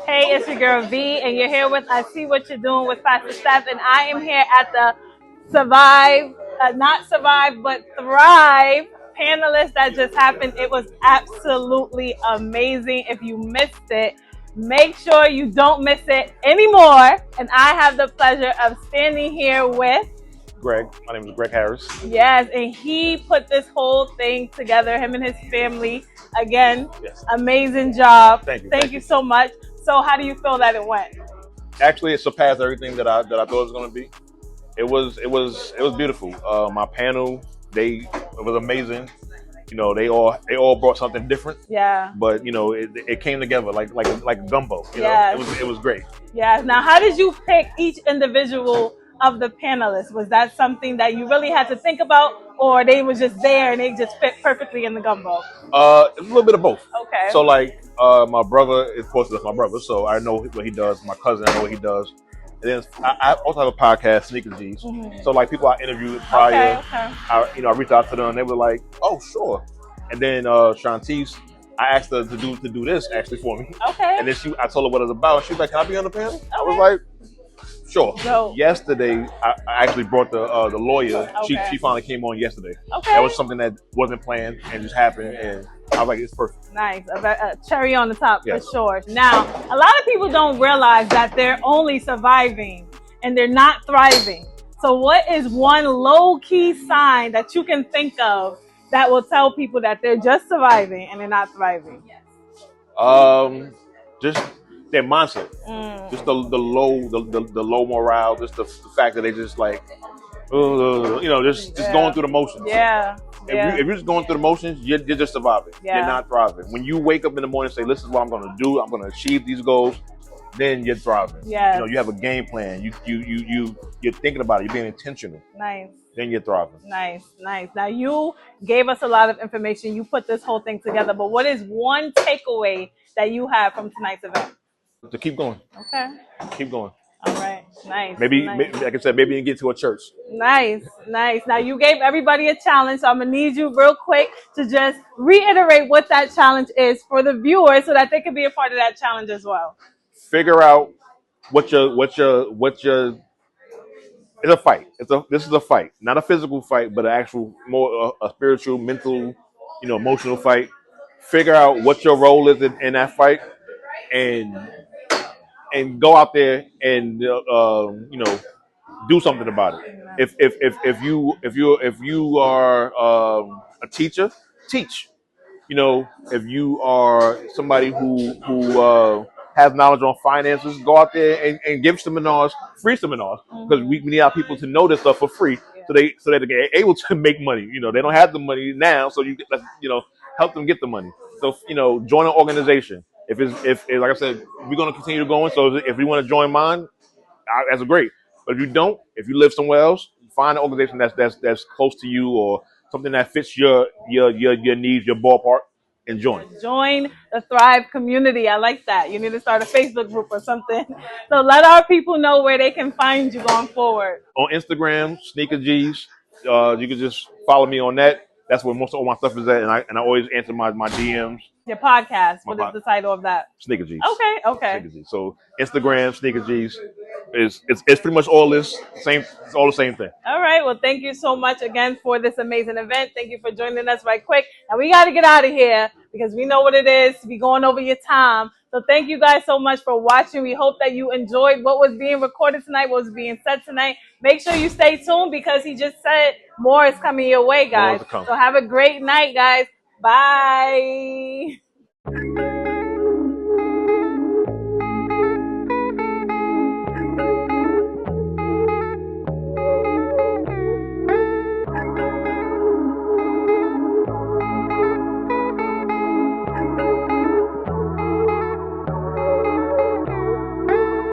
Hey, it's your girl V, and you're here with I See What You're Doing with Pastor Steph, and I am here at the Survive, not Survive, but Thrive panelist that just happened. It was absolutely amazing. If you missed it, make sure you don't miss it anymore. And I have the pleasure of standing here with Greg. My name is Greg Harris. Yes, and he put this whole thing together, him and his family. Again, Yes. amazing job. Thank you. Thank you so much. So how do you feel that it went? Actually, it surpassed everything that I thought it was going to be. It was beautiful. My panel, it was amazing. You know, they all brought something different. Yeah. But you know, it came together like gumbo. You Yes. know, it was great. Yes. Now, how did you pick each individual of the panelists? Was that something that you really had to think about, or they were just there and they just fit perfectly in the gumbo? It's a little bit of both. Okay. So my brother, of course, that's my brother, so I know what he does. My cousin, I know what he does. And then I also have a podcast, Sneaker G's. Mm-hmm. So like people I interviewed prior, Okay. I reached out to them and they were like, "Oh, sure." And then Shantice, I asked her to do this actually for me. Okay. And then I told her what it was about. She was like, "Can I be on the panel?" Okay. I was like, "Sure." Dope. Yesterday, I actually brought the lawyer. Okay. She finally came on yesterday. Okay. That was something that wasn't planned and just happened, and I was like, "It's perfect." Nice. A cherry on the top, Yes. for sure. Now, a lot of people don't realize that they're only surviving and they're not thriving. So what is one low-key sign that you can think of that will tell people that they're just surviving and they're not thriving? Just their mindset, just the low morale, just the fact that they just like, just going through the motions. Yeah. If you're just going through the motions, you're just surviving. Yeah. You're not thriving. When you wake up in the morning and say, "This is what I'm going to do. I'm going to achieve these goals," then you're thriving. Yes. You know, you have a game plan. You're thinking about it. You're being intentional. Nice. Then you're thriving. Nice. Now you gave us a lot of information. You put this whole thing together. But what is one takeaway that you have from tonight's event? To keep going. Okay. Keep going. All right. Nice. Maybe, nice. like I said, maybe you can get to a church. Nice. Now you gave everybody a challenge, so I'm gonna need you real quick to just reiterate what that challenge is for the viewers, so that they can be a part of that challenge as well. Figure out what your. It's a fight. This is a fight, not a physical fight, but an actual more a spiritual, mental, emotional fight. Figure out what your role is in that fight, and go out there and do something about it. If you are a teacher, teach. If you are somebody who has knowledge on finances, go out there and give seminars, free seminars, because we need our people to know this stuff for free, so that they get able to make money. They don't have the money now, so help them get the money. So join an organization. If like I said, we're going to continue going. So if we want to join mine, that's great. But if you don't, if you live somewhere else, find an organization that's close to you, or something that fits your needs, your ballpark, and join. Join the Thrive community. I like that. You need to start a Facebook group or something. So let our people know where they can find you going forward. On Instagram, Sneaker G's. You can just follow me on that. That's where most of all my stuff is at, and I always answer my DMs. Your podcast. What is the title of that? Sneaker G's. Okay. Sneaker G's. So Instagram, Sneaker G's. It's pretty much all this same. It's all the same thing. All right. Well, thank you so much again for this amazing event. Thank you for joining us right quick. And we got to get out of here because we know what it is to be going over your time. So thank you guys so much for watching. We hope that you enjoyed what was being recorded tonight, what was being said tonight. Make sure you stay tuned because he just said more is coming your way, guys. So have a great night, guys. Bye.